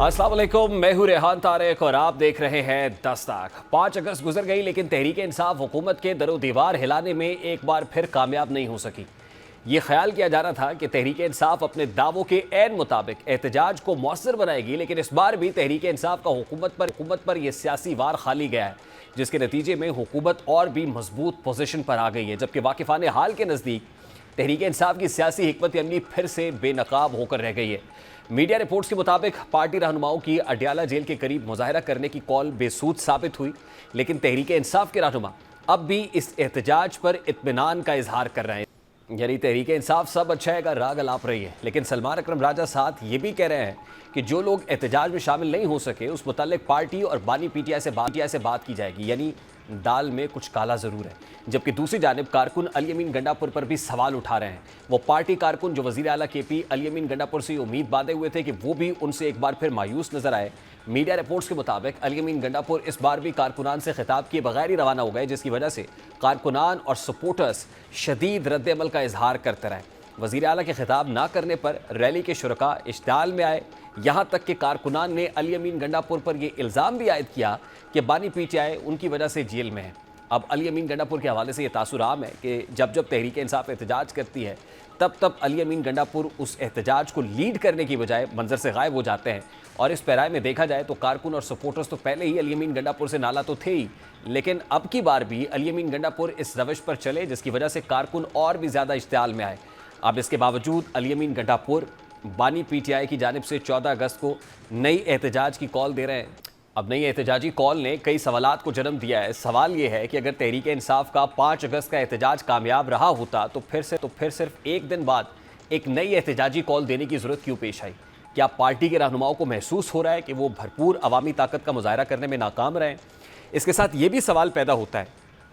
अस्सलाम वालेकुम, मैं हूं रेहान तारिक और आप देख रहे हैं दस्तक। 5 अगस्त गुजर गई लेकिन तहरीक इंसाफ हुकूमत के दरो दीवार हिलाने में एक बार फिर कामयाब नहीं हो सकी। ये ख्याल किया जा रहा था कि तहरीक इंसाफ अपने दावों के ऐन मुताबिक एहतजाज को मौसर बनाएगी, लेकिन इस बार भी तहरीक इंसाफ का हुकूमत पर यह सियासी वार खाली गया है, जिसके नतीजे में हुकूमत और भी मजबूत पोजीशन पर आ गई है। जबकि वाकिफान हाल के नज़दीक तहरीक इंसाफ की सियासी हिकमत अमली फिर से बेनकाब होकर रह गई है। मीडिया रिपोर्ट्स के मुताबिक पार्टी रहनुमाओं की अडयाला जेल के करीब मुजाहरा करने की कॉल बेसूद साबित हुई, लेकिन तहरीक इंसाफ के रहनुमा अब भी इस एहतजाज पर इत्मीनान का इजहार कर रहे हैं। यानी तहरीक इंसाफ सब अच्छा है का राग अलाप रही है, लेकिन सलमान अकरम राजा साथ ये भी कह रहे हैं कि जो लोग एहतजाज में शामिल नहीं हो सके उस मुतालिक पार्टी और बानी पीटीआई से बात की जाएगी। यानी दाल में कुछ काला ज़रूर है। जबकि दूसरी जानिब कारकुन अली अमीन गंडापुर पर भी सवाल उठा रहे हैं। वो पार्टी कारकुन जो वज़ीर आला KP अली अमीन गंडापुर से उम्मीद बांधे हुए थे कि वो भी उनसे एक बार फिर मायूस नजर आए। मीडिया रिपोर्ट्स के मुताबिक अली अमीन गंडापुर इस बार भी कारकुनान से खिताब किए बगैर ही रवाना हो गए, जिसकी वजह से कारकुनान और सपोर्टर्स शदीद रद्द-ए-अमल का इजहार करते रहे। वज़ीर आला के खिताब ना करने पर रैली के शुरका इश्ताल में आए। यहाँ तक कि कारकुनान ने अली अमीन गंडापुर पर यह इल्ज़ाम भी आयद किया कि बानी पीटीआई उनकी वजह से जेल में है। अब अली अमीन गंडापुर के हवाले से ये तासुर आम है कि जब जब तहरीक इंसाफ एहतजाज करती है तब तब अली अमीन गंडापुर उस एहतजाज को लीड करने की बजाय मंजर से गायब हो जाते हैं। और इस पैराए में देखा जाए तो कारकुन और सपोर्टर्स तो पहले ही अली अमीन गंडापुर से नाला तो थे ही, लेकिन अब की बार भी अली अमीन गंडापुर इस रविश पर चले, जिसकी वजह से कारकुन और भी ज़्यादा इश्तियाल में आए। अब इसके बावजूद अली अमीन गंडापुर बानी पीटीआई की जानिब से 14 अगस्त को नई एहतजाज की कॉल दे रहे हैं। अब नई एहतजाजी कॉल ने कई सवालात को जन्म दिया है। सवाल ये है कि अगर तहरीक इंसाफ का 5 अगस्त का एहतजाज कामयाब रहा होता तो फिर सिर्फ एक दिन बाद एक नई एहतजाजी कॉल देने की ज़रूरत क्यों पेश आई? क्या पार्टी के रहनुमाओं को महसूस हो रहा है कि वो भरपूर अवामी ताकत का मुजाहरा करने में नाकाम रहे? इसके साथ ये भी सवाल पैदा होता है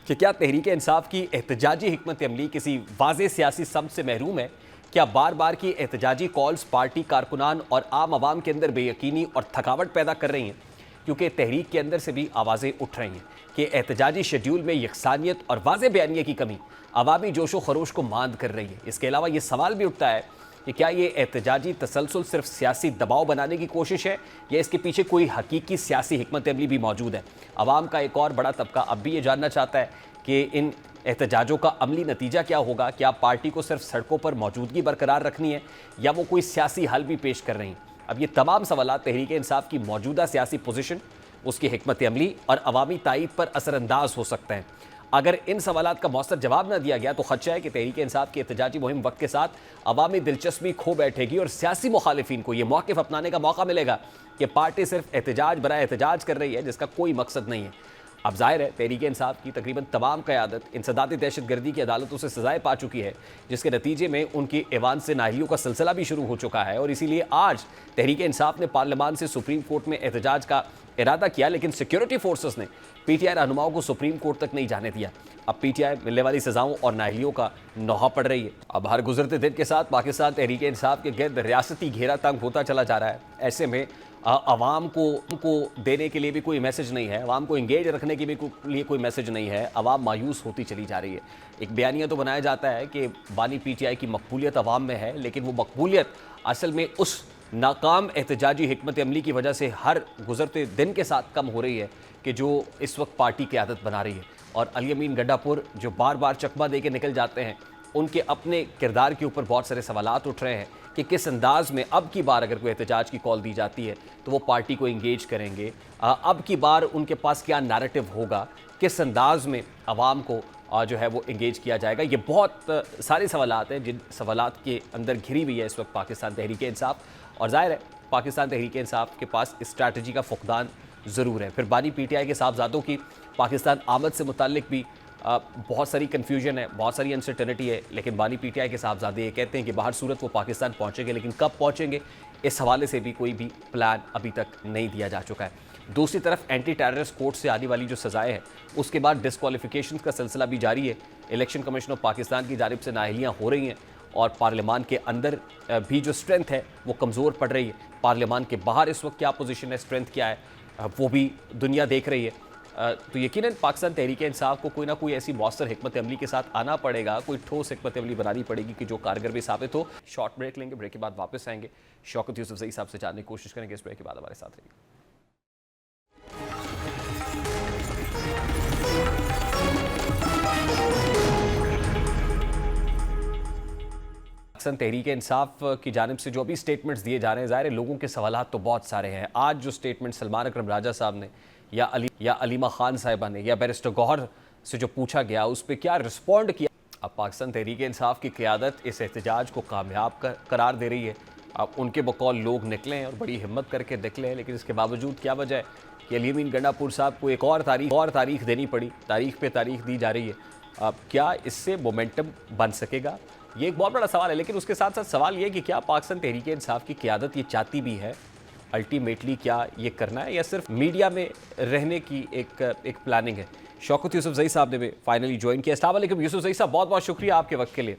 कि क्या तहरीक इंसाफ की एहतजाजी हिकमत अमली किसी वाज़े सियासी समत से महरूम है? क्या बार बार की एहतजाजी कॉल्स पार्टी कारकुनान और आम आवाम के अंदर बेयकीनी और थकावट पैदा कर रही हैं? क्योंकि तहरीक के अंदर से भी आवाज़ें उठ रही हैं कि एहतजाजी शेड्यूल में यकसानियत और वाज़े बयानिए की कमी अवामी जोशो खरोश को मांद कर रही है। इसके अलावा ये सवाल भी उठता है कि क्या ये एहतजाजी तसलसल सिर्फ सियासी दबाव बनाने की कोशिश है या इसके पीछे कोई हकीकी सियासी हिकमत अमली भी मौजूद है? अवाम का एक और बड़ा तबका अब भी ये जानना चाहता है कि इन एहतजाजों का अमली नतीजा क्या होगा। क्या पार्टी को सिर्फ सड़कों पर मौजूदगी बरकरार रखनी है या वो कोई सियासी हल भी पेश कर रही हैं? अब ये तमाम सवालात तहरीक इंसाफ की मौजूदा सियासी पोजीशन, उसकी हिकमत अमली और अवामी ताईद पर असरअंदाज हो सकते हैं। अगर इन सवालात का मौसर जवाब न दिया गया तो खदशा है कि तहरीक इंसाफ की एहतजाजी मुहिम वक्त के साथ अवामी दिलचस्पी खो बैठेगी और सियासी मुखालिफिन को यह मौक़िफ़ अपनाने का मौका मिलेगा कि पार्टी सिर्फ एहतजाज बराए एहतजाज कर रही है जिसका कोई मकसद नहीं है। अब जाहिर है तहरीक इंसाफ की तकरीबन तमाम क़यादत इंसदादी दहशतगर्दी की अदालतों से सजाएँ पा चुकी है, जिसके नतीजे में उनकी ऐवान से नाहलियों का सिलसिला भी शुरू हो चुका है। और इसीलिए आज तहरीक इंसाफ ने पार्लियामान से सुप्रीम कोर्ट में एहतजाज का इरादा किया, लेकिन सिक्योरिटी फोर्सेस ने पीटीआई रहनुमाओं को सुप्रीम कोर्ट तक नहीं जाने दिया। अब पीटीआई मिलने वाली सजाओं और नाहलियों का नौहा पड़ रही है। अब हर गुजरते दिन के साथ पाकिस्तान तहरीक इंसाफ के गिर्द रियासती घेरा तंग होता चला जा रहा है। ऐसे में अवाम को देने के लिए भी कोई मैसेज नहीं है, अवाम को इंगेज रखने के लिए कोई मैसेज नहीं है। अवाम मायूस होती चली जा रही है। एक बयानिया तो बनाया जाता है कि बानी पीटीआई की मकबूलियत अवाम में है, लेकिन वो मकबूलियत असल में उस नाकाम एहतजाजी हिकमत अमली की वजह से हर गुजरते दिन के साथ कम हो रही है कि जो इस वक्त पार्टी की आदत बना रही है। और अली अमीन गंडापुर जो बार बार चकमा दे के निकल जाते हैं, उनके अपने किरदार के ऊपर बहुत सारे सवालात उठ रहे हैं कि किस अंदाज़ में अब की बार अगर कोई एहतजाज की कॉल दी जाती है तो वो पार्टी को इंगेज करेंगे। अब की बार उनके पास क्या नैरेटिव होगा, किस अंदाज़ में आवाम को जो है वो इंगेज किया जाएगा। ये बहुत सारे सवालात हैं जिन सवालात के अंदर घिरी हुई है इस वक्त पाकिस्तान तहरीक इंसाफ। और जाहिर है पाकिस्तान तहरीक इंसाफ के पास स्ट्रैटेजी का फुकदान ज़रूर है। फिर बानी पीटीआई के साहबजादों की पाकिस्तान आमद से मुताल्लिक भी बहुत सारी कन्फ्यूजन है, बहुत सारी अनसर्टेनिटी है, लेकिन बानी पीटीआई के साहबजादे ये कहते हैं कि बाहर सूरत वो पाकिस्तान पहुँचेंगे, लेकिन कब पहुँचेंगे इस हवाले से भी कोई भी प्लान अभी तक नहीं दिया जा चुका है। दूसरी तरफ एंटी टेररिस्ट कोर्ट से आने वाली जो सज़ाएँ हैं उसके बाद डिस्क्वालिफिकेशन का सिलसिला भी जारी है। इलेक्शन कमीशन ऑफ पाकिस्तान की जानिब से नाअहलियाँ हो रही हैं और पार्लियामान के अंदर भी जो स्ट्रेंथ है वो कमज़ोर पड़ रही है। पार्लियामान के बाहर इस वक्त क्या पोजीशन है, स्ट्रेंथ क्या है, वो भी दुनिया देख रही है। तो यकीनन पाकिस्तान तहरीक इंसाफ को कोई ना कोई ऐसी मौसर हिकमत अमली के साथ आना पड़ेगा, कोई ठोस हिकमत अमली बनानी पड़ेगी कि जो कारगर भी साबित हो। शॉर्ट ब्रेक लेंगे, ब्रेक के बाद वापस आएंगे। शौकत यूसुफजई साहब से जानने की कोशिश करेंगे। इस ब्रेक के बाद हमारे साथ रहिए। पाकिस्तान तहरीक इंसाफ की जानिब से जो अभी स्टेटमेंट्स दिए जा रहे हैं, ज़ाहिर है लोगों के सवालात तो बहुत सारे हैं। आज जो स्टेटमेंट सलमान अकरम राजा साहब ने या अलीमा खान साहिबा ने या बैरिस्टर गौहर से जो पूछा गया, उस पर क्या रिस्पॉन्ड किया। अब पाकिस्तान तहरीक इंसाफ की क़यादत इस एहतजाज को कामयाब करार दे रही है। अब उनके बकौल लोग निकले हैं और बड़ी हिम्मत करके निकले हैं, लेकिन इसके बावजूद क्या वजह है कि अली अमीन गंडापुर साहब को एक और तारीख देनी पड़ी। तारीख पे तारीख दी जा रही है। अब क्या इससे मोमेंटम बन सकेगा, ये एक बहुत बड़ा सवाल है। लेकिन उसके साथ साथ सवाल ये कि क्या पाकिस्तान तहरीक इंसाफ की क़यादत ये चाहती भी है अल्टीमेटली, क्या ये करना है या सिर्फ मीडिया में रहने की एक प्लानिंग है। शौकत यूसुफजई साहब ने भी फाइनली ज्वाइन किया। अस्सलाम वालेकुम यूसुफजई साहब, बहुत बहुत शुक्रिया आपके वक्त के लिए।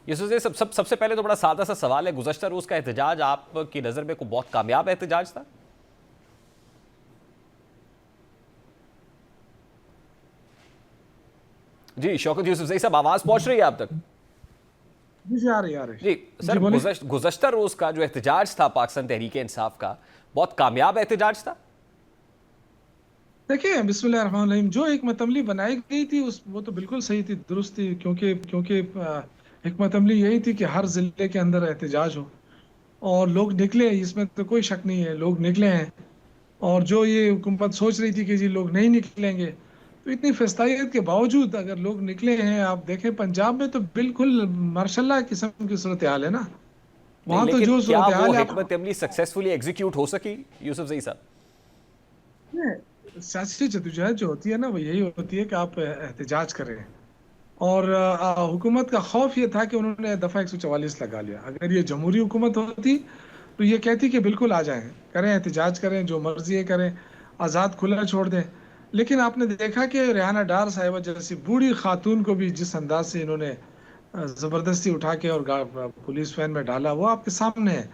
यूसुफजई साहब, सबसे पहले तो बड़ा सादा सा सवाल है, गुज़श्ता रोज़ का एहतजाज आपकी नज़र में को बहुत कामयाब एहतजाज था? जी शौकत यूसुफजई साहब, आवाज़ पहुँच रही है आप तक? जी आ रही जी सर, गुज़श्ता रोज़ का जो एहतजाज था पाकिस्तान तहरीक इंसाफ का, बहुत कामयाब एहतजाज था। देखिए, बिस्मिल्लाहिर्रहमानिर्रहीम, जो एक मतअमली बनाई गई थी वो तो बिल्कुल सही थी, दुरुस्त थी, क्योंकि हिकमत अमली यही थी कि हर जिले के अंदर एहतजाज हो और लोग निकले। इसमें तो कोई शक नहीं है, लोग निकले हैं। और जो ये हुकूमत सोच रही थी कि जी लोग नहीं निकलेंगे, तो इतनी फस्तायत के बावजूद अगर लोग निकले हैं, आप देखें पंजाब में तो बिल्कुल माशाल्लाह किस्म की सूरत हाल है ना। वहां तो लेकिन जो क्या सूरत वो हाल है, हिकमत अमली सक्सेसफुली एग्जीक्यूट हो सकी यूसुफजई साहब? सियासी जदोजहद जो होती है ना, वो यही होती है कि आप एहतजाज करें। और हुकूमत का खौफ ये था कि उन्होंने दफ़ा 144 लगा लिया। अगर ये जमहूरी हुकूमत होती तो ये कहती कि बिल्कुल आ जाएं, करें एहतजाज करें, जो मर्जी है करें, आज़ाद खुला छोड़ दें। लेकिन आपने देखा कि रेहाना डार साहिबा जैसी बूढ़ी खातून को भी जिस अंदाज से इन्होंने ज़बरदस्ती उठा के और पुलिस वैन में डाला, वो आपके सामने है।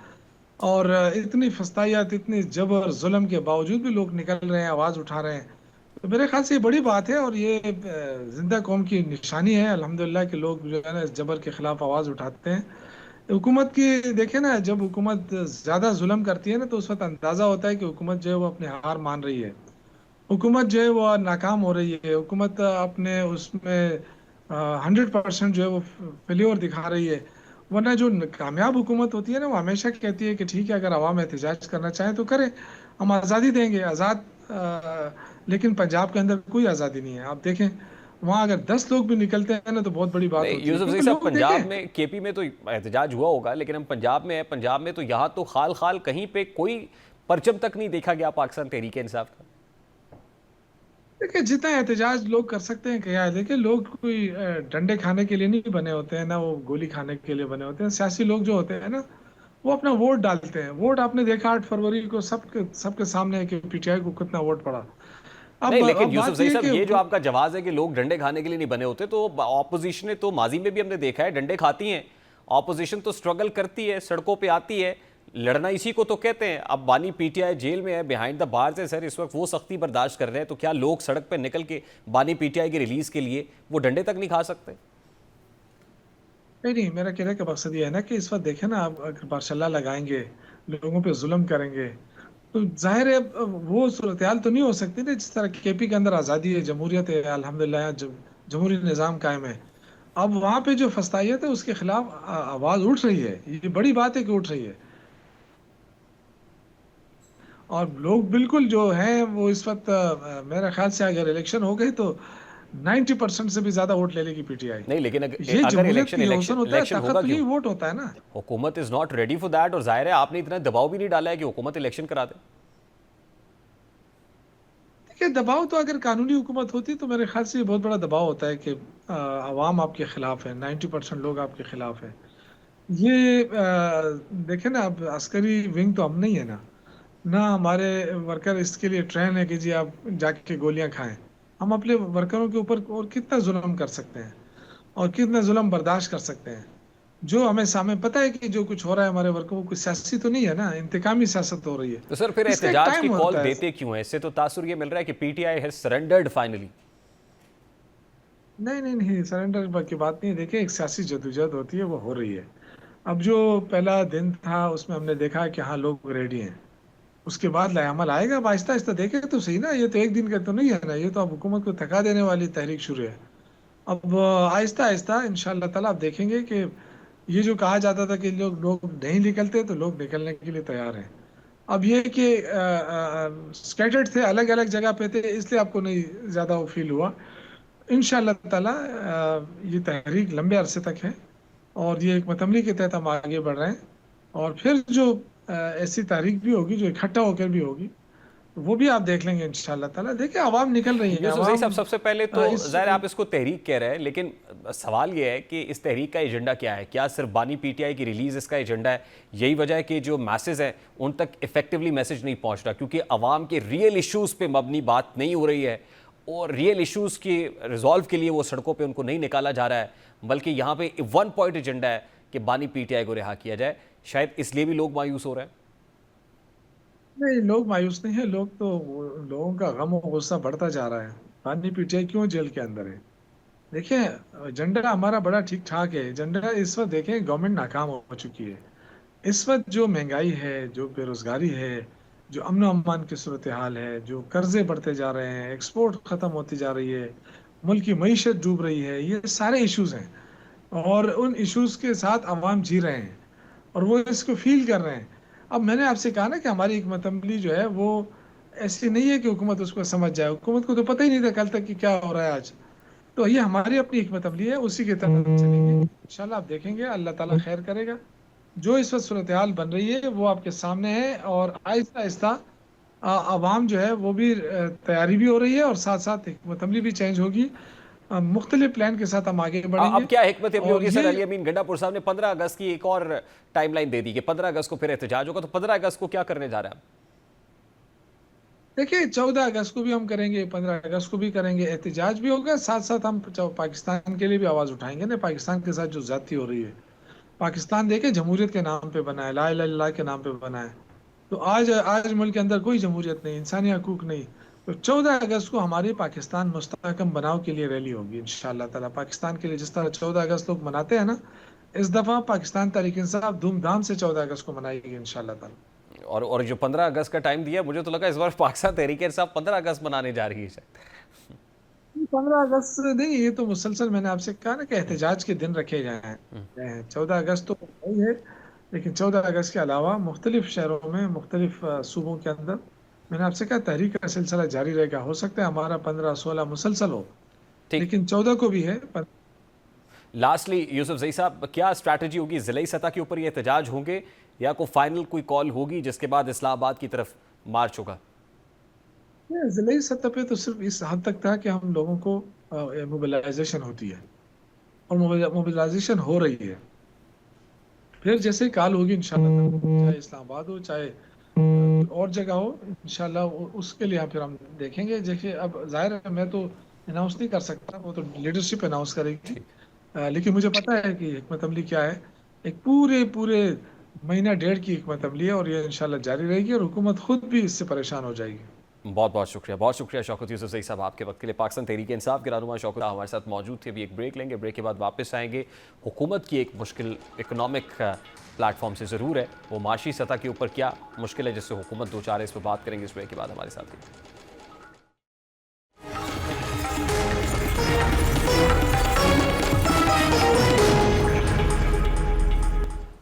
और इतनी फस्तायात, इतनी जबर जुल्म के बावजूद भी लोग निकल रहे हैं, आवाज़ उठा रहे हैं। तो मेरे ख्याल से ये बड़ी बात है और ये जिंदा कौम की निशानी है अल्हम्दुलिल्लाह कि लोग जो है ना इस जबर के खिलाफ आवाज़ उठाते हैं। हुकूमत की देखें ना, जब हुकूमत ज़्यादा जुल्म करती है ना, तो उस वक्त अंदाज़ा होता है कि हुकूमत जो है वो अपनी हार मान रही है, हुकूमत जो है वो नाकाम हो रही है, हुकूमत अपने उसमें 100% जो है वो फेल्योर दिखा रही है। वरना जो कामयाब हुकूमत होती है ना, वो हमेशा कहती है कि ठीक है, अगर आवाम एहतजाज करना चाहें तो करें, हम आज़ादी देंगे, लेकिन पंजाब के अंदर कोई आज़ादी नहीं है। आप देखें, वहाँ अगर 10 लोग भी निकलते हैं ना तो बहुत बड़ी बात होती है, यूसुफजई क्योंकि साहब, लोग पंजाब देखें। में केपी में तो एहतजाज हुआ होगा, लेकिन हम पंजाब में है। पंजाब में तो यहाँ तो खाल खाल कहीं पे कोई परचम तक नहीं देखा गया पाकिस्तान तहरीक इंसाफ का। देखिए, जितना एहतजाज लोग कर सकते हैं क्या है। देखिए, लोग कोई डंडे खाने के लिए नहीं बने होते हैं ना, वो गोली खाने के लिए बने होते हैं। सियासी लोग जो होते हैं ना, वो अपना वोट डालते हैं। वोट आपने देखा 8 फरवरी को सबके सबके सामने है कि पीटीआई को कितना वोट पड़ा। नहीं, लेकिन अब बात यूसुफजई यह है साहब, कि ये जो आपका जवाब है कि लोग डंडे खाने के लिए नहीं बने होते, तो ऑपोजिशन ने तो माजी में भी हमने देखा है डंडे खाती हैं। ऑपोजिशन तो स्ट्रगल करती है, सड़कों पे आती है, लड़ना इसी को तो कहते हैं। अब बानी पीटीआई जेल में है, बिहाइंड द बार्स है सर, इस वक्त वो सख्ती बर्दाश्त कर रहे हैं, तो क्या लोग सड़क पर निकल के बानी पीटीआई की रिलीज के लिए वो डंडे तक नहीं खा सकते? नहीं नहीं, मेरा कहने का मकसद ये है ना कि इस वक्त देखें ना, आप अगर मार्शल लगाएंगे, लोगों पे जुल्म करेंगे, तो जाहिर है वो सूरत हाल तो नहीं हो सकती ना। जिस तरह केपी के अंदर आज़ादी है, जमहूरियत है, अल्हम्दुलिल्लाह जमहूरी निज़ाम कायम है। अब वहाँ पे जो फस्तायत है उसके खिलाफ आवाज़ उठ रही है, ये बड़ी बात है कि उठ रही है। और लोग बिल्कुल जो हैं वो इस वक्त मेरे ख्याल से अगर इलेक्शन हो गए तो 90% से भी ज्यादा वोट ले लेगी पीटीआई। नहीं, लेकिन ये अगर जमहूरियत इलेक्शन की इलेक्शन रोशन होता है, इलेक्शन ताकत होगा तो क्यों? यही वोट होता है ना। हुकूमत is not ready for that, और जाहिर है आपने इतना दबाव भी नहीं डाला है कि हुकूमत इलेक्शन करा दे। देखिए, दबाव तो अगर कानूनी हुकूमत होती तो मेरे ख्याल से ये बहुत बड़ा दबाव होता है कि अवाम आपके खिलाफ है, 90% लोग आपके खिलाफ है। ये देखे ना, अब अस्करी विंग तो हम नहीं है ना, ना हमारे वर्कर इसके लिए ट्रेन है कि जी आप जाके गोलियां खाएं। हम अपने वर्करों के ऊपर और कितना जुल्म कर सकते हैं और कितना जुल्म बर्दाश्त कर सकते हैं। जो हमें सामने पता है कि जो कुछ हो रहा है हमारे वर्ग को, वो कुछ सियासी तो नहीं है ना, इंतकामी सियासत हो रही है। तो सर फिर इसका एक एहतजाज की टाइम कॉल होता है। देते क्यों है? इससे तो तासुर ये मिल रहा है कि पीटीआई हैज सरेंडर्ड फाइनली। नहीं नहीं नहीं, सरेंडर की बात नहीं है। देखिए, एक सियासी जद्दोजहद होती है, वो हो रही है। अब जो पहला दिन था उसमें हमने देखा कि हाँ, लोग रेडी हैं। उसके बाद लाएअमल आएगा, अब आहिस्ता आहिस्ता देखे तो सही ना। ये तो एक दिन का तो नहीं है ना, ये तो अब हुकूमत को थका देने वाली तहरीक शुरू है। अब आहिस्ता आहिस्ता इंशाल्लाह ताला आप देखेंगे कि ये जो कहा जाता था कि लोग लोग नहीं निकलते, तो लोग निकलने के लिए तैयार हैं। अब ये कि स्कैटर्ड थे, अलग अलग जगह पे थे, इसलिए आपको नहीं ज़्यादा वो फील हुआ। इंशाल्लाह ताला ये तहरीक लंबे अरसे तक है, और ये एक मतमली के तहत हम आगे बढ़ रहे हैं। और फिर जो ऐसी तहरीक भी होगी जो इकट्ठा होकर भी होगी, वो भी आप देख लेंगे इंशाल्लाह ताला। देखिए, आवाम निकल रही है, यूसुफ जई साहब, आवाम सबसे पहले तो इस ज़ाहिर आप इसको तहरीक कह रहे हैं, लेकिन सवाल ये है कि इस तहरीक का एजेंडा क्या है? क्या सिर्फ बानी पीटीआई की रिलीज इसका एजेंडा है? यही वजह है कि जो मैसेज हैं उन तक इफेक्टिवली मैसेज नहीं पहुंच रहा, क्योंकि अवाम के रियल इश्यूज़ पे मबनी बात नहीं हो रही है, और रियल इश्यूज़ के रिजॉल्व के लिए वो सड़कों पर उनको नहीं निकाला जा रहा है, बल्कि यहाँ पे वन पॉइंट एजेंडा है कि बानी पीटीआई को रिहा किया जाए। शायद इसलिए भी लोग मायूस हो रहे हैं। नहीं, लोग मायूस नहीं है। लोग तो लोगों का गम और गुस्सा बढ़ता जा रहा है। बानी पीटीआई क्यों जेल के अंदर है? देखिए, एजेंडा हमारा बड़ा ठीक ठाक है। एजेंडा इस वक्त देखें, गवर्नमेंट नाकाम हो चुकी है। इस वक्त जो महंगाई है, जो बेरोजगारी है, जो अमन अमान की सूरत हाल है, जो कर्जे बढ़ते जा रहे हैं, एक्सपोर्ट खत्म होती जा रही है, मुल्क की मईशत डूब रही है, ये सारे इश्यूज हैं। और उन इश्यूज के साथ अवाम जी रहे हैं, और वो इसको फील कर रहे हैं। अब मैंने आपसे कहा ना कि हमारी हिकमत अमली जो है वो ऐसी नहीं है कि हुकूमत उसको समझ जाए। हुकूमत को तो पता ही नहीं था कल तक कि क्या हो रहा है आज। तो ये हमारी अपनी हिकमत अमली है, उसी के तहत चलेंगे इंशाल्लाह। आप देखेंगे, अल्लाह ताला खैर करेगा। जो इस वक्त सूरत हाल बन रही है वो आपके सामने है, और आहिस्ता आहिस्ता आवाम जो है वो भी तैयारी भी हो रही है, और साथ साथ हिकमत अमली भी चेंज होगी। मुख्तलिफ प्लान के साथ हम आगे अब बढ़ेंगे। क्या हिकमत अमली और होगी सर? ये अली अमीन गंडापुर साहब ने 15 अगस्त की एक और टाइमलाइन दे दी कि 15 अगस्त को फिर एहतजाज होगा, तो 15 अगस्त को क्या करने जा रहा है? देखिए, 14 अगस्त को भी हम करेंगे, 15 अगस्त को भी करेंगे, एहतजाज भी होगा। साथ साथ हम पाकिस्तान के लिए भी आवाज उठाएंगे ना। पाकिस्तान के साथ जो ज्यादती हो रही है, पाकिस्तान देखे जमहूरियत के नाम पे बना है, ला इलाहा इल्लल्लाह के नाम पे बना है। तो आज आज मुल्क के अंदर कोई जमहूरियत नहीं, इंसानी हकूक नहीं। तो 14 अगस्त को हमारी पाकिस्तान मुस्तहकम बनाव के लिए रैली होगी इंशाअल्लाह ताला। पाकिस्तान के लिए जिस तरह 14 अगस्त लोग मनाते हैं ना, इस दफा पाकिस्तान तहरीक इंसाफ धूमधाम से 14 अगस्त को मनाएगी इंशाअल्लाह ताला। और जो 15 अगस्त का टाइम दिया, मुझे तो लगा इस बार पाकिस्तान तहरीक इंसाफ 15 अगस्त मनाने जा रही है शायद। 15 अगस्त नहीं, ये तो मुसलसल मैंने आपसे कहा ना कि एहतजाज के दिन रखे गए हैं। 14 अगस्त तो वही है, लेकिन 14 अगस्त के अलावा मुख्तलिफ शहरों में, मुख्तलिफ सूबों के अंदर मैंने आपसे कहा तहरीक का सिलसिला जारी रहेगा। हो सकता है हमारा 15-16 मुसलसल हो, ठीक। लेकिन 14 को भी है। लास्टली यूसुफ जई साहब, क्या स्ट्रैटेजी होगी? ज़िले सतह के ऊपर ये एहतजाज होंगे, या कोई फाइनल कोई कॉल होगी जिसके बाद इस्लामाबाद की तरफ मार्च होगा? जिले सतह पे तो सिर्फ इस हद तक था कि हम लोगों को मोबिलाइजेशन होती है, और मोबिलाइजेशन हो रही है। फिर जैसे ही कॉल होगी इंशाल्लाह, चाहे इस्लामाबाद हो, चाहे और जगह हो, इंशाल्लाह उसके लिए फिर हम देखेंगे। देखिए, अब जाहिर है मैं तो अनाउंस नहीं कर सकता, वो तो लीडरशिप अनाउंस करेगी। ठीक। लेकिन मुझे पता है कि हिकमत अमली क्या है। एक पूरे पूरे महीना डेढ़ की हिकमत अमली है, और ये इंशाल्लाह जारी रहेगी, और हुकूमत खुद भी इससे परेशान हो जाएगी। बहुत बहुत शुक्रिया शौकत यूसुफ जई साहब आपके वक्त के लिए। पाकिस्तान तहरीक इंसाफ के रहनुमा शौकत हमारे साथ मौजूद थे। अभी एक ब्रेक लेंगे, ब्रेक के बाद वापस आएंगे। हुकूमत की एक मुश्किल इकोनॉमिक प्लेटफॉर्म से ज़रूर है, वो माशी सतह के ऊपर क्या मुश्किल है जिससे हुकूमत दो चार है, इस पर बात करेंगे। इस ब्रेक के बाद हमारे साथ ही।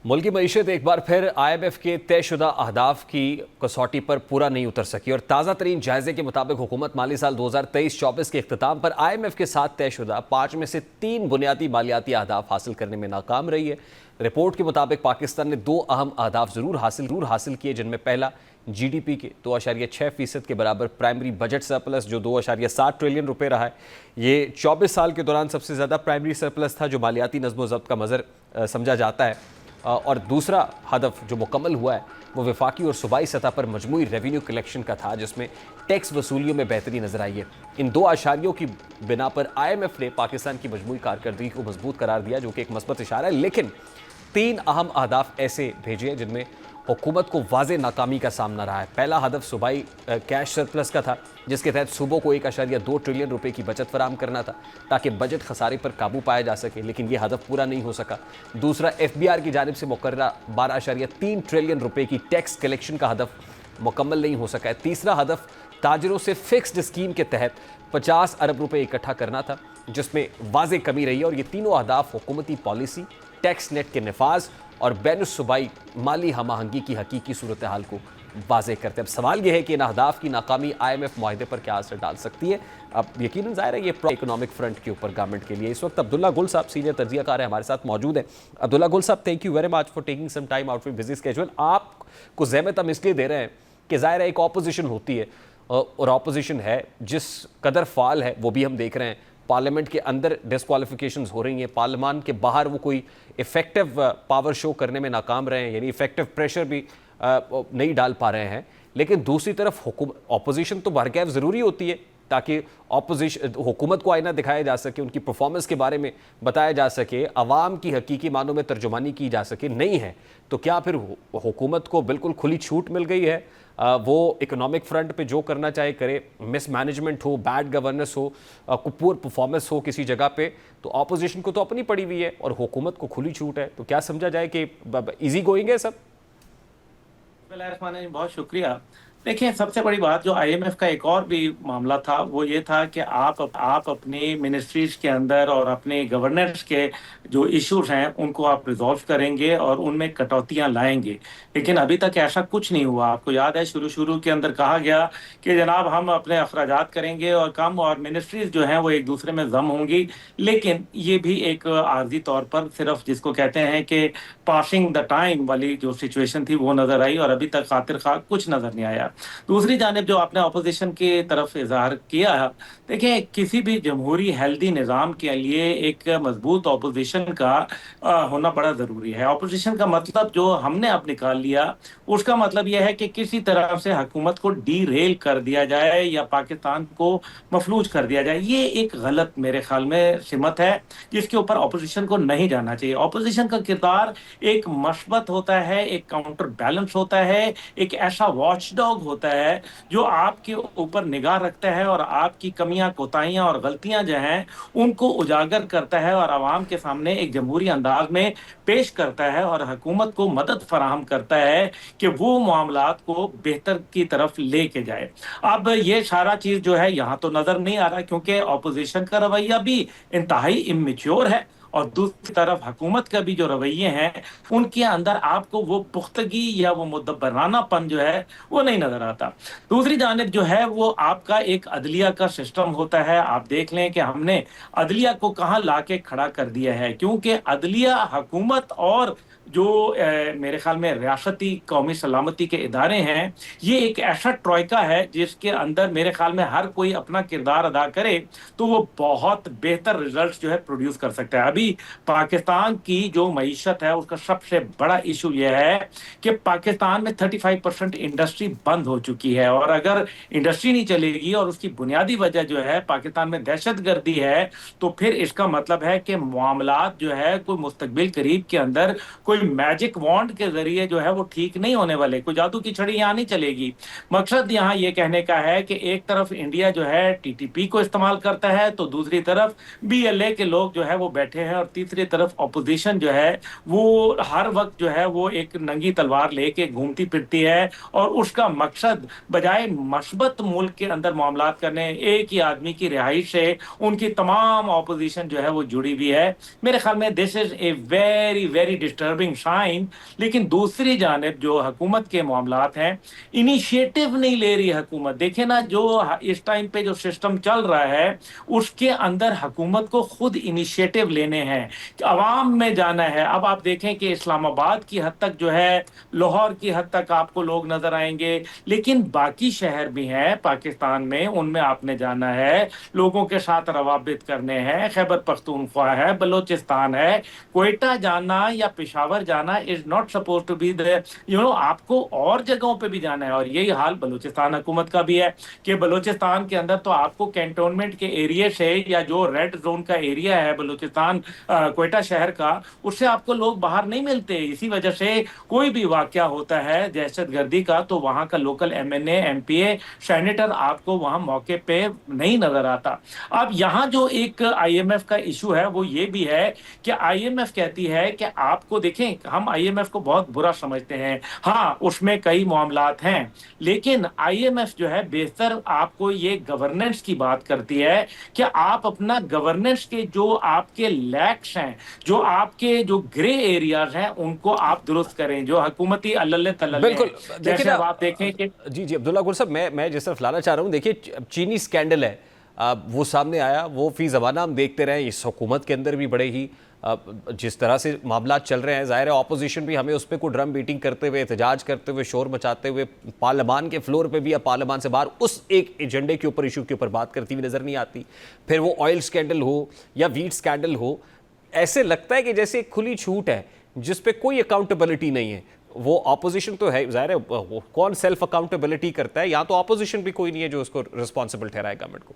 मुल्की मईशत एक बार फिर IMF के तयशुदा अहदाफ की कसौटी पर पूरा नहीं उतर सकी, और ताज़ा तरीन जायजे के मुताबिक हुकूमत माली साल 2023-24 के अख्ताम पर IMF के साथ तयशुदा 5 में से 3 बुनियादी मालियाती अहदाफ हासिल करने में नाकाम रही है। रिपोर्ट के मुताबिक पाकिस्तान ने 2 अहम अहदाफ ज़रूर हासिल किए, जिनमें पहला GDP के 2.6% के बराबर प्राइमरी बजट सरप्लस, जो 2.7 ट्रिलियन रुपये रहा है। ये 24 साल के दौरान सबसे ज़्यादा प्राइमरी सरप्लस था, जो मालियाती नज़्म व ज़ब्त का मज़र समझा जाता है। और दूसरा हदफ जो मुकम्मल हुआ है वो वफाकी और सूबाई सतह पर मजमूई रेवेन्यू कलेक्शन का था, जिसमें टैक्स वसूलियों में बेहतरी नजर आई है। इन दो आशारियों की बिना पर IMF ने पाकिस्तान की मजमूई कारकर्दगी को मजबूत करार दिया, जो कि एक मस्बत इशारा है। लेकिन 3 अहम अहदाफ ऐसे भेजे हैं जिनमें हुकूमत को वाज़े नाकामी का सामना रहा है। पहला हदफ सूबाई कैश सरप्लस का था, जिसके तहत सूबों को 1.2 ट्रिलियन रुपए की बचत फराहम करना था ताकि बजट खसारे पर काबू पाया जा सके, लेकिन यह हदफ पूरा नहीं हो सका। दूसरा, FBR की जानिब से मुकर्ररा 12.3 ट्रिलियन रुपए की टैक्स कलेक्शन का हदफ मुकम्मल नहीं हो सका है। तीसरा हदफ ताजरों से फिक्स्ड स्कीम के तहत 50 अरब रुपए इकट्ठा करना था, जिसमें वाज़े कमी रही है। और ये तीनों अहदाफ हुकूमती पॉलिसी, टैक्स नेट के नफाज और बैन सूबाई माली हमाहंगी की हकीकी सूरत हाल को वाज़े करते हैं। अब सवाल यह है कि इन अहदाफ की नाकामी IMF माहिदे पर क्या असर डाल सकती है। अब यकीनन ज़ाहिर है ये इकोनॉमिक फ्रंट के ऊपर गवर्नमेंट के लिए। इस वक्त अब्दुल्ला गुल साहब सीनियर तज्ज़ियाकार है, हमारे साथ मौजूद है। Abdullah Gul sahab, thank you very much for taking some time out for busy schedule. आपको ज़हमत हम इसलिए दे रहे हैं कि ज़ाहिर है एक ऑपोजिशन होती है, और ऑपोजिशन है जिस कदर फाल है वो भी हम देख रहे हैं। पार्लियामेंट के अंदर डिस्क्वालिफिकेशंस हो रही हैं, पार्लियामान के बाहर वो कोई इफेक्टिव पावर शो करने में नाकाम रहे हैं, यानी इफेक्टिव प्रेशर भी नहीं डाल पा रहे हैं। लेकिन दूसरी तरफ ऑपोजिशन तो बहरकैफ ज़रूरी होती है ताकि ऑपोजिशन हुकूमत को आईना दिखाया जा सके, उनकी परफॉर्मेंस के बारे में बताया जा सके, अवाम की हकीकी मानों में तर्जुमानी की जा सके। नहीं है तो क्या फिर हुकूमत को बिल्कुल खुली छूट मिल गई है, वो इकोनॉमिक फ्रंट पे जो करना चाहे करे, मिस मैनेजमेंट हो, बैड गवर्नेंस हो, पुअर परफॉर्मेंस हो किसी जगह पे, तो ऑपोजिशन को तो अपनी पड़ी हुई है और हुकूमत को खुली छूट है। तो क्या समझा जाए कि इजी गोइंग है सब? बहुत शुक्रिया। देखिए, सबसे बड़ी बात जो IMF का एक और भी मामला था वो ये था कि आप अपनी मिनिस्ट्रीज के अंदर और अपने गवर्नर्स के जो इश्यूज हैं उनको आप रिजॉल्व करेंगे और उनमें कटौतियां लाएंगे, लेकिन अभी तक ऐसा कुछ नहीं हुआ। आपको याद है शुरू के अंदर कहा गया कि जनाब हम अपने अखराजात करेंगे और कम, और मिनिस्ट्रीज जो हैं वो एक दूसरे में जम होंगी, लेकिन ये भी एक आर्जी तौर पर सिर्फ जिसको कहते हैं कि पासिंग द टाइम वाली जो सिचुएशन थी वो नजर आई, और अभी तक खातिर खा कुछ नजर नहीं आया। दूसरी जानिब जो आपने अपोजिशन की तरफ इजहार किया, देखिए किसी भी जमहूरी हेल्दी निज़ाम के लिए एक मजबूत अपोजिशन का होना बड़ा ज़रूरी है। अपोजिशन का मतलब जो हमने अब निकाल लिया उसका मतलब यह है कि किसी तरह से हुकूमत को डीरेल कर दिया जाए या पाकिस्तान को मफलूज कर दिया जाए। ये एक गलत मेरे ख्याल में सिमत है जिसके ऊपर अपोजिशन को नहीं जाना चाहिए। अपोजिशन का किरदार एक मशबत होता है, एक काउंटर बैलेंस होता है, एक ऐसा वॉच डॉग होता है जो आपके ऊपर निगाह रखता है और आपकी कमियां, कोताहियां और गलतियां जो हैं उनको उजागर करता है और आवाम के सामने एक जमहूरी अंदाज में पेश करता है और हुकूमत को मदद फराहम करता है कि वो मामलात को बेहतर की तरफ लेके जाए। अब ये सारा चीज जो है यहाँ तो नजर नहीं आ रहा क्योंकि अपोजिशन का रवैया भी इंतहाई इमेच्योर है और दूसरी तरफ हुकूमत का भी जो रवैये हैं उनके अंदर आपको वो पुख्तगी या वो मुदब्बरानापन जो है वो नहीं नजर आता। दूसरी जानिब जो है वो आपका एक अदलिया का सिस्टम होता है। आप देख लें कि हमने अदलिया को कहाँ लाके खड़ा कर दिया है, क्योंकि अदलिया, हुकूमत और जो मेरे ख्याल में रियासती कौमी सलामती के इदारे हैं, ये एक ऐसा ट्रॉयका है जिसके अंदर मेरे ख्याल में हर कोई अपना किरदार अदा करे तो वो बहुत बेहतर रिजल्ट्स जो है प्रोड्यूस कर सकता है। अभी पाकिस्तान की जो मईशत है उसका सबसे बड़ा इशू यह है कि पाकिस्तान में 35% इंडस्ट्री बंद हो चुकी है, और अगर इंडस्ट्री नहीं चलेगी और उसकी बुनियादी वजह जो है पाकिस्तान में दहशतगर्दी है, तो फिर इसका मतलब है कि मामलात जो है कोई मुस्तकबिल करीब के अंदर कोई मैजिक वॉन्ड के जरिए जो है वो ठीक नहीं होने वाले, कोई जादू की छड़ी यहाँ नहीं चलेगी। मकसद यहाँ ये कहने का है कि एक तरफ इंडिया जो है TTP को इस्तेमाल करता है, तो दूसरी तरफ BLA के लोग जो है वो बैठे हैं, और तीसरी तरफ अपोजिशन जो है वो हर वक्त जो है वो एक नंगी तलवार लेके घूमती फिरती है, और उसका मकसद बजाय मस्बत मुल्क के अंदर मामलात करने, एक ही आदमी की रिहाइश से उनकी तमाम अपोजिशन जो है वो जुड़ी हुई है। मेरे ख्याल में this is a very very disturbing sign. लेकिन दूसरी जानिब जो हुकूमत के मामलात हैं, इनिशिएटिव नहीं ले रही हुकूमत। देखें ना, जो इस टाइम पे जो सिस्टम चल रहा है उसके अंदर हुकूमत को खुद इनिशिएटिव लेने हैं, अवाम में जाना है। अब आप देखें कि इस्लामाबाद की हद तक जो है, लाहौर की हद तक आपको लोग नजर आएंगे, लेकिन बाकी शहर भी हैं पाकिस्तान में, उनमें आपने जाना है, लोगों के साथ रवाबित करने हैं। खैबर पख्तूनख्वा है, बलोचिस्तान है, क्वेटा जाना या पेशावर पेशावर जाना is not suppose to be the आपको और जगहों पे भी जाना है। और यही हाल बलूचिस्तान हुकूमत का भी है कि बलूचिस्तान के अंदर तो आपको कैंटोनमेंट के एरिया से या जो रेड जोन का एरिया है बलूचिस्तान क्वेटा शहर का, उससे आपको लोग बाहर नहीं मिलते। इसी वजह से कोई भी वाकया होता है दहशतगर्दी का तो वहां का लोकल एमएनए एमपीए सेनेटर आपको वहां मौके पे नहीं नजर आता। अब यहाँ जो एक आईएमएफ का इशू है वो ये भी है कि आईएमएफ कहती है कि आपको देखें, हम आईएमएफ को बहुत बुरा समझते हैं, हाँ उसमें कई मामलात हैं, लेकिन आईएमएफ जो है बेहतर आपको ये गवर्नेंस की बात करती है कि आप अपना गवर्नेंस के जो आपके लैक्स हैं, जो आपके जो ग्रे एरियाज हैं उनको आप दुरुस्त करें, जो हुकूमती अल्लल्ले तल्लल्ले बिल्कुल। हैं। देखिए जैसे ना, अब आप देखें कि जी अब्दुल्ला गुल साहब, मैं जिस तरफ लाना चाह रहा हूँ, देखिए चीनी स्कैंडल है, वो सामने आया, वो फी ज़माना हम देखते रहे, इस हुकूमत के अंदर भी बड़े ही जिस तरह से मामला चल रहे हैं, ज़ाहिर है ऑपोजिशन भी हमें उस पर कोई ड्रम बीटिंग करते हुए, एहतजाज करते हुए, शोर मचाते हुए पार्लियामान के फ्लोर पे भी या पार्लियामान से बाहर उस एक एजेंडे के ऊपर, इशू के ऊपर बात करती हुई नज़र नहीं आती। फिर वो ऑयल स्कैंडल हो या वीट स्कैंडल हो, ऐसे लगता है कि जैसे एक खुली छूट है जिस पे कोई अकाउंटेबिलिटी नहीं है। वो ऑपोजिशन तो है, ज़ाहिर है कौन सेल्फ अकाउंटेबिलिटी करता है, या तो ऑपोजिशन भी कोई नहीं है जो उसको रिस्पॉन्सिबल ठहराए गवर्नमेंट को।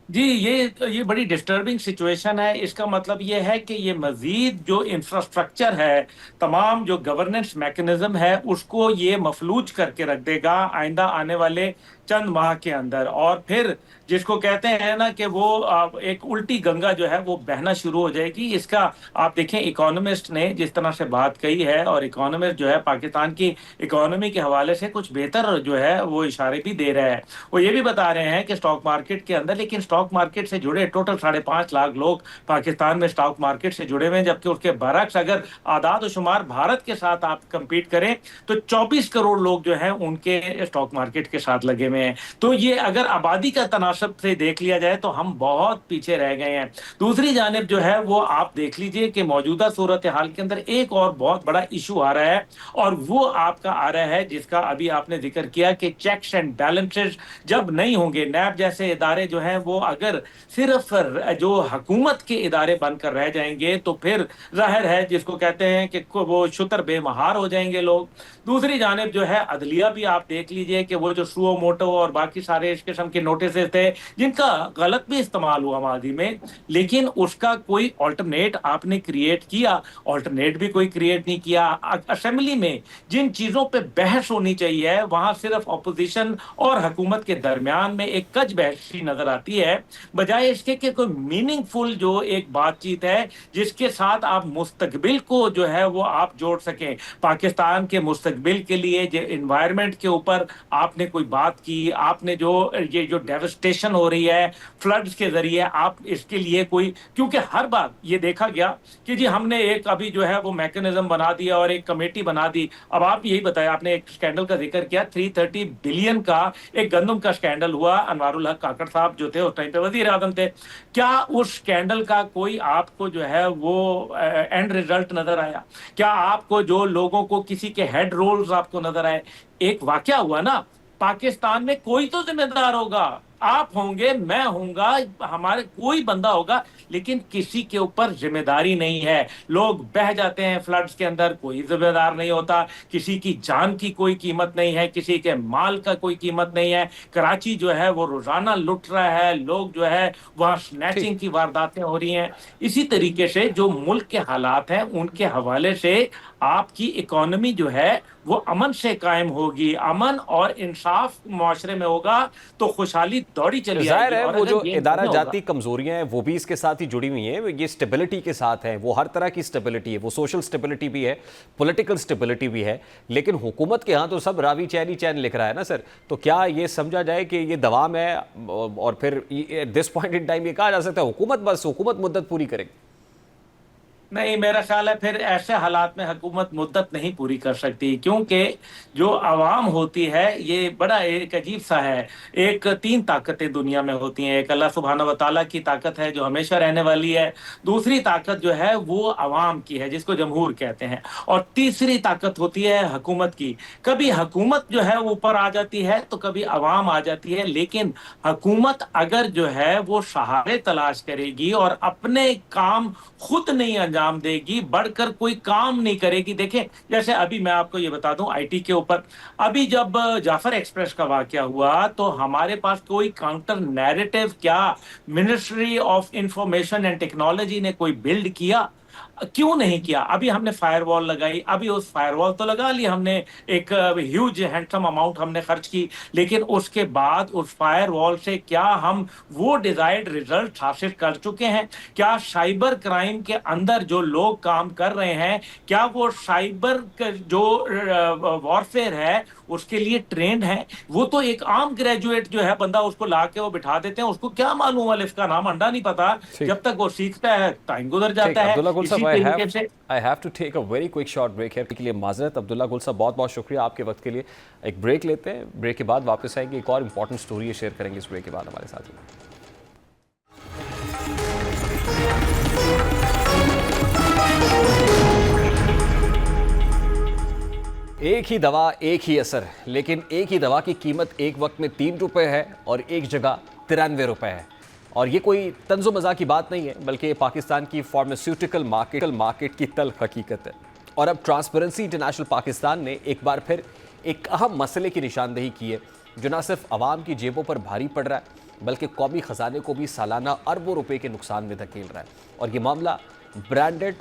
जी, ये बड़ी डिस्टर्बिंग सिचुएशन है। इसका मतलब ये है कि ये मजीद जो इंफ्रास्ट्रक्चर है, तमाम जो गवर्नेंस मैकेनिज्म है, उसको ये मफलूज करके रख देगा आइंदा आने वाले चंद माह के अंदर। और फिर जिसको कहते हैं ना कि वो एक उल्टी गंगा जो है वो बहना शुरू हो जाएगी। इसका आप देखें, इकोनॉमिस्ट ने जिस तरह से बात कही है, और इकोनॉमिस्ट जो है पाकिस्तान की इकोनॉमी के हवाले से कुछ बेहतर जो है वो इशारे भी दे रहे हैं। वो ये भी बता रहे हैं कि स्टॉक मार्केट के अंदर, लेकिन स्टॉक मार्केट से जुड़े टोटल 5.5 लाख लोग पाकिस्तान में स्टॉक मार्केट से जुड़े हुए हैं, जबकि उसके बरक्स अगर आदाद शुमार भारत के साथ आप कंपीट करें तो 24 करोड़ लोग जो है उनके स्टॉक मार्केट के साथ लगे हुए हैं। तो ये अगर आबादी का तनासब से देख लिया जाए तो हम बहुत पीछे रह गए हैं। दूसरी जानिब जो है वो आप देख लीजिए कि मौजूदा सूरत हाल के अंदर एक और बहुत बड़ा इशू आ रहा है, और वो आपका आ रहा है जिसका अभी आपने जिक्र किया कि चेक्स एंड बैलेंसेस जब नहीं होंगे, नैब जैसे इदारे जो हैं वो अगर सिर्फ जो हुकूमत के इदारे बनकर रह जाएंगे तो फिर जाहिर है जिसको कहते हैं कि वो शुतर बेमहार हो जाएंगे लोग। दूसरी जानिब जो है अदलिया भी आप देख लीजिए कि वो जो सुओ मोटो और बाकी सारे इस किस्म के नोटिस थे जिनका गलत भी इस्तेमाल हुआ माजी में, लेकिन उसका कोई ऑल्टरनेट आपने क्रिएट किया, ऑल्टरनेट भी कोई क्रिएट नहीं किया। असेंबली में जिन चीजों पे बहस होनी चाहिए वहां सिर्फ अपोजिशन और हुकूमत के दरमियान में एक कच बहसी नजर आती है, बजाय इसके कि कोई मीनिंगफुल जो एक बातचीत है जिसके साथ आप मुस्तकबिल को जो है वो आप जोड़ सकें। पाकिस्तान के मुस्तकबिल के लिए जो एनवायरनमेंट के ऊपर आपने कोई बात की, आपने जो ये जो डेवस्टेशन हो रही है फ्लड्स के जरिए, आप इसके लिए कोई, क्योंकि हर बार ये देखा गया कि जी हमने एक अभी जो है वो मैकेनिज्म बना दिया और एक कमेटी बना दी। अब आप यही बताया, आपने एक स्कैंडल का जिक्र किया, 330 बिलियन का एक गंदम का स्कैंडल हुआ, अनवारुल हक काकड़ साहब जो थे उस टाइम पे वजीर आजम थे। क्या उस स्कैंडल का कोई आपको जो है वो एंड रिजल्ट नजर आया? क्या आपको जो लोगों को किसी के हेड रोल्स आपको नजर आए? एक वाकया हुआ ना, पाकिस्तान में कोई तो जिम्मेदार होगा, आप होंगे, मैं होऊंगा, हमारे कोई बंदा होगा, लेकिन किसी के ऊपर जिम्मेदारी नहीं है। लोग बह जाते हैं फ्लड्स के अंदर, कोई जिम्मेदार नहीं होता, किसी की जान की कोई कीमत नहीं है, किसी के माल का कोई कीमत नहीं है। कराची जो है वो रोजाना लुट रहा है, लोग जो है वहां स्नैचिंग की वारदातें हो रही हैं। इसी तरीके से जो मुल्क के हालात हैं उनके हवाले से आपकी इकोनॉमी जो है वो अमन से कायम होगी, अमन और इंसाफ मुआशरे में होगा तो खुशहाली दौड़ी चली जाहिर है आएगी। वो जो इदारा जाती कमजोरियां हैं वो भी इसके साथ ही जुड़ी हुई हैं, ये स्टेबिलिटी के साथ है, वो हर तरह की स्टेबिलिटी है, वो सोशल स्टेबिलिटी भी है, पॉलिटिकल स्टेबिलिटी भी है, लेकिन हुकूमत के यहाँ तो सब रावी चैन ही चैन लिख रहा है ना सर। तो क्या ये समझा जाए कि ये दवाम है और फिर at this point in time ये कहा जा सकता है हुकूमत मुद्दत पूरी करेगी? नहीं, मेरा ख्याल है फिर ऐसे हालात में हुकूमत मुद्दत नहीं पूरी कर सकती, क्योंकि जो आवाम होती है ये बड़ा एक अजीब सा है। एक 3 ताकतें दुनिया में होती हैं, एक अल्लाह सुब्हाना व तआला की ताकत है जो हमेशा रहने वाली है, दूसरी ताकत जो है वो आवाम की है जिसको जमहूर कहते हैं, और तीसरी ताकत होती है हुकूमत की। कभी हुकूमत जो है ऊपर आ जाती है तो कभी आवाम आ जाती है, लेकिन हुकूमत अगर जो है वो सहारे तलाश करेगी और अपने काम खुद नहीं अंजाम अंजाम देगी, बढ़कर कोई काम नहीं करेगी। देखें, जैसे अभी मैं आपको ये बता दूं आईटी के ऊपर, अभी जब जाफर एक्सप्रेस का वाकया हुआ तो हमारे पास कोई काउंटर नैरेटिव क्या ministry of information and technology ने कोई बिल्ड किया? क्यों नहीं किया? अभी हमने फायरवॉल लगाई, अभी उस फायरवॉल तो लगा ली हमने, एक ह्यूज हैंडसम अमाउंट हमने खर्च की, लेकिन उसके बाद उस फायरवॉल से क्या हम वो डिजायर्ड रिजल्ट हासिल कर चुके हैं? क्या साइबर क्राइम के अंदर जो लोग काम कर रहे हैं, क्या वो साइबर जो वॉरफेयर है उसके लिए ट्रेंड है? वो तो एक आम ग्रेजुएट जो है बंदा, उसको ला के वो बिठा देते हैं, उसको क्या मालूम वाले, इसका नाम अंडा नहीं पता, जब तक वो सीखता है टाइम गुजर जाता है। अब्दुल्ला गुल साहब, इसी I have to take a very quick short break here के लिए माजरत। अब्दुल्ला गुल साहब, बहुत बहुत शुक्रिया आपके वक्त के लिए। एक ब्रेक लेते हैं, ब्रेक के बाद वापस आएंगे, एक और इंपॉर्टेंट स्टोरी शेयर करेंगे इस ब्रेक के बाद हमारे साथ ही। एक ही दवा, एक ही असर, लेकिन एक ही दवा की कीमत एक वक्त में 3 रुपए है और एक जगह 93 रुपए है। और ये कोई तंजो मज़ाक की बात नहीं है, बल्कि ये पाकिस्तान की फार्मास्यूटिकल मार्केट की तल्ख हकीकत है। और अब ट्रांसपेरेंसी इंटरनेशनल पाकिस्तान ने एक बार फिर एक अहम मसले की निशानदेही की है, जो न सिर्फ आवाम की जेबों पर भारी पड़ रहा है, बल्कि कौमी ख़जाने को भी सालाना अरबों रुपए के नुकसान में धकेल रहा है। और ये मामला ब्रांडेड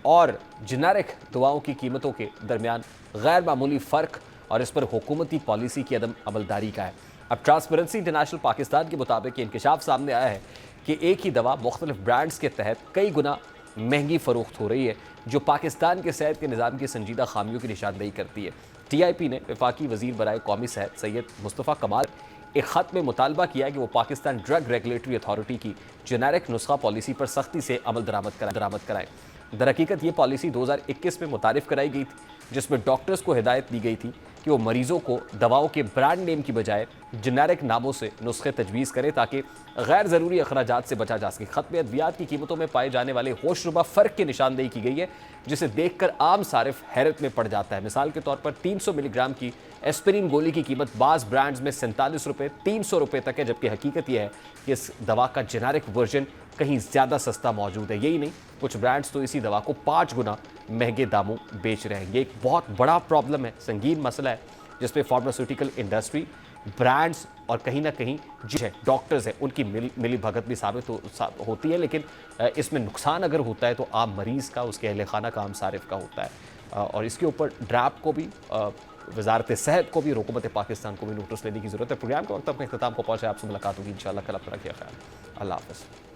और जेनेरिक दवाओं की कीमतों के दरमियान गैर मामूली फ़र्क और इस पर हुकूमती पॉलिसी की अदम अमलदारी का है। अब ट्रांसपेरेंसी इंटरनेशनल पाकिस्तान के मुताबिक इंकशाफ सामने आया है कि एक ही दवा मुख्तलिफ ब्रांड्स के तहत कई गुना महंगी फ़रोख्त हो रही है, जो पाकिस्तान के सेहत के निज़ाम की संजीदा खामियों की निशानदेही करती है। TIP ने वफाकी वज़ीर बराए कौमी सेहत सैयद मुस्तफ़ा कमाल एक ख़त में मुतालबा किया है कि वो पाकिस्तान ड्रग रेगुलेटरी अथॉरिटी की जेनेरिक नुस्खा पॉलिसी पर सख्ती से अमल दरामद कराएं। दरहकीकत ये पॉलिसी 2021 में मुतारिफ कराई गई थी, जिसमें डॉक्टर्स को हिदायत दी गई थी कि वो मरीजों को दवाओं के ब्रांड नेम की बजाय जेनेरिक नामों से नुस्खे तजवीज़ करें, ताकि गैर ज़रूरी अखराजात से बचा जा सके। ख़त में अद्वियात की कीमतों में पाए जाने वाले होशरुबा फ़र्क की निशानदेही की गई है, जिसे देखकर आम सारिफ हैरत में पड़ जाता है। मिसाल के तौर पर 300 मिलीग्राम की एस्पिरिन गोली की कीमत बाज़ ब्रांड्स में 47 रुपये 300 रुपये तक है, जबकि हकीकत यह है कि इस दवा का जेनेरिक वर्जन कहीं ज़्यादा सस्ता मौजूद है। यही नहीं, कुछ ब्रांड्स तो इसी दवा को 5 गुना महंगे दामों बेच रहे हैं। ये एक बहुत बड़ा प्रॉब्लम है, संगीन मसला है, जिसपे फार्मास्यूटिकल इंडस्ट्री, ब्रांड्स और कहीं ना कहीं जो डॉक्टर्स हैं उनकी मिली भगत भी साबित होती है। लेकिन इसमें नुकसान अगर होता है तो आम मरीज़ का, उसके अहल खाना का, आम सारिफ का होता है। और इसके ऊपर ड्रैप को भी, वजारत सेहत को भी, हुकूमत पाकिस्तान को भी नोटिस लेने की ज़रूरत है। प्रोग्राम के वक्त अपने अख्ताम को पहुँचा, आपसे मुलाकात होगी इंशाल्लाह। कल अपना रखिए ख्याल। अल्लाह हाफ़िज़।